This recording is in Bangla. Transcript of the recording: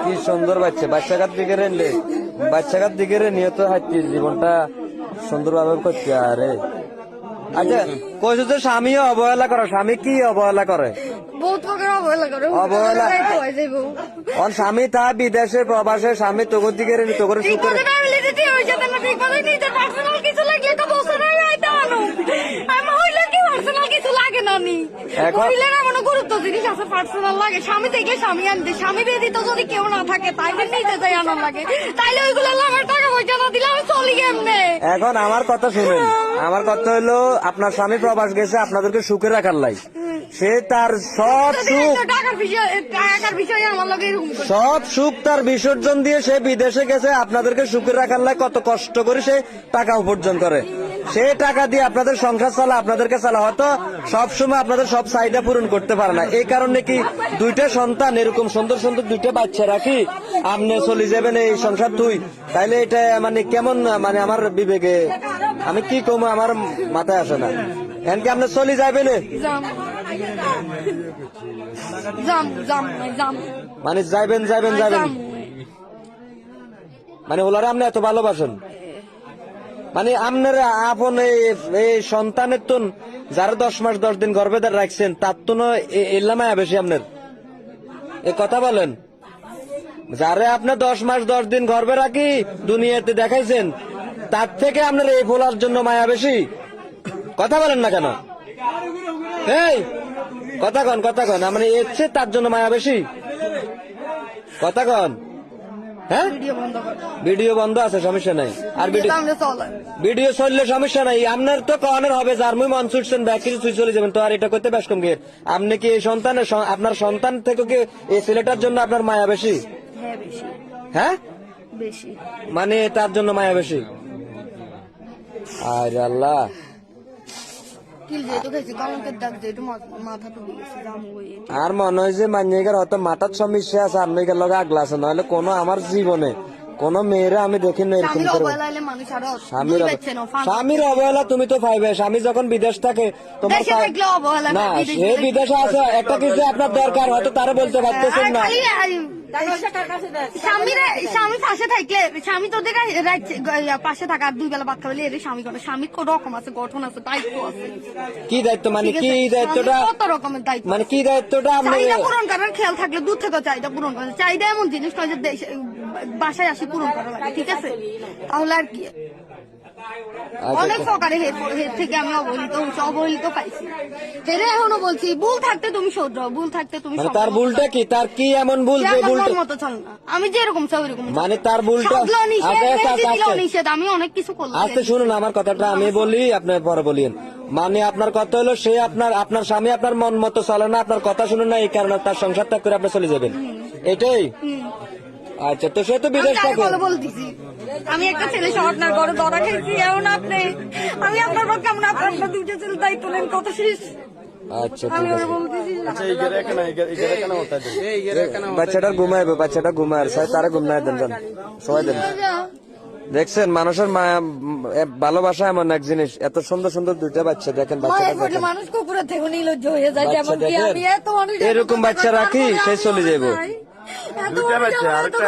কি সুন্দর বাচ্চা, বাচ্চাকার দিকে রেনলে বাচ্চাকার দিকে রে নিয়ত হাঁটছি জীবনটা সুন্দরভাবে করছে। আরে আচ্ছা কইছো যে স্বামীও অবহেলা করে, স্বামী কি অবহেলা করে? বহুত প্রকার অবহেলা করে। অবহেলা ওর স্বামী তা বিদেশে প্রবাসে, স্বামী তোর দিকে রে তোর সুখের গুরুত্ব জিনিস আছে, পার্সোনাল লাগে। স্বামী থেকে স্বামী আনতে, স্বামী ব্যতীত যদি কেউ না থাকে তাইলে নিতে যাই আনার লাগে, তাইলে ওইগুলো আমার টাকা পয়সা না দিলে আমি চলি কেমনে? এখন আমার কথা শুনেন, আমার কথা হলো আপনার স্বামী প্রবাস গেছে আপনাদেরকে সুখে রাখার লাই, সে তার সব সুখ সব সুখ তার বিসর্জন দিয়ে সে বিদেশে গেছে আপনাদেরকে সুখে রাখার লাই। কত কষ্ট করে সে টাকা উপার্জন করে, সে টাকা দিয়ে আপনাদের সংসার চালা, আপনাদেরকে চালা। হয়তো সবসময় আপনাদের সব চাহিদা পূরণ করতে পারে না, এই কারণে কি দুইটা সন্তান এরকম সুন্দর সুন্দর দুইটা বাচ্চা রাখি আপনি চলে যাবেন এই সংসার তুই, তাইলে এটা মানে কেমন, মানে আমার বিবেকে আমি কি কম, আমার মাথায় আসে না। এখন কি আপনি চলে যাবেন? মানে যাইবেন যাইবেন যাবেন মানে ওলারে আপনি এত ভালোবাসেন, মানে আপনার আপন এই সন্তানের তো যারা 10 মাস 10 দিন গর্ভে রাখছেন তার তো এলামায় বেশি আপনার এ কথা বলেন। যারে আপনি 10 মাস 10 দিন গর্ভে রাখি দুনিয়াতে দেখাইছেন তার থেকে আপনার এই ফোলার জন্য মায়া বেশি। কথা বলেন না কেন? এই কথা কন মানে এসছে তার জন্য মায়া বেশি। কথা কন। হ্যাঁ ভিডিও বন্ধ আছে, সমস্যা নাই। আর ভিডিও চললে সমস্যা নাই, আপনার তো কনের হবে যার মুই মন ছুটছেন ব্যাগ কিছু তুই চলে যাবেন, তো আর এটা করতে ব্যস্ত কম গিয়ে। আপনি কি এই সন্তানের আপনার সন্তান থেকে কি এই ছেলেটার জন্য আপনার মায়া বেশি? হ্যাঁ বেশি, মানে তার জন্য মায়া বেশি। আরে আল্লাহ, আর মনে হয় যে মান্যের হয়তো মাথার সমস্যা আছে, আপনি লগে আগলা আছে, নাহলে কোনো আমার জীবনে কোন মেয়েরা আমি দেখি না এরকম করে। স্বামীর অবহেলা তুমি তো পাইবে, স্বামী যখন বিদেশ থাকে তোমার না, সে বিদেশে আছে একটা কিছু আপনার দরকার হয়তো তারা বলতে পারতেছেন না। স্বামী পাশে থাকলে, স্বামী তোদের পাশে থাকা আর 2 বেলা ভাত খাওয়ালে এর স্বামী করে। স্বামীর কোন রকম আছে, গঠন আছে, দায়িত্ব আছে। কি দায়িত্ব মানে কি দায়িত্বটা? কত রকমের দায়িত্ব, মানে কি দায়িত্বটা? চাহিদা পূরণ করার খেয়াল থাকলে দূর থেকে চাহিদা পূরণ করে। চাহিদা এমন জিনিস নয় যে বাসায় আসি পূরণ করা লাগে, ঠিক আছে? তাহলে আর কি অনেক প্রকারে থেকে আমি অবহেলিত পাইছি। হেরে এখনো বলছি ভুল থাকতে তুমি শোধরাও, ভুল থাকতে তুমি। তার ভুলটা কি? তার কি এমন ভুল যে ভুলটা মতো চল না, আমি যেরকম চাই ওইরকম। মানে তার ভুলটা নিষেধ, আমি অনেক কিছু করলাম। আচ্ছা শুনুন আমার কথাটা আমি বলি, আপনার পরে বলিয়েন। মানে আপনার কথা হলো সে আপনার স্বামী আপনার মন মতো চলে না, আপনার কথা শুনুন না, এই কারণে তার সংসার ত্যাগ করে আপনি চলে যাবেন, এটাই? আচ্ছা, তো সে তো বিদেশ থাকে। আমি একটা ছেলে শহর না বড় ধরা খেয়েছি, এমন আপনি আমি আপনার পর কেমন আপনার 2টা ছেলে দায়িত্ব নেন, কত শেষ। আচ্ছা বাচ্চাটা ঘুমাইবে, বাচ্চাটা ঘুমায় তারা ঘুমায় দেন, সবাই দেন। দেখছেন মানুষের ভালোবাসা এমন এক জিনিস, এত সুন্দর সুন্দর 2টা বাচ্চা দেখেন। বাচ্চাটা মানুষ কুকুরের থেকে নির্লজ্জ হয়ে যায়, যেমন কি আমি এরকম বাচ্চা রাখি সে চলে যাবো। 2টা বাচ্চা, আরেকটা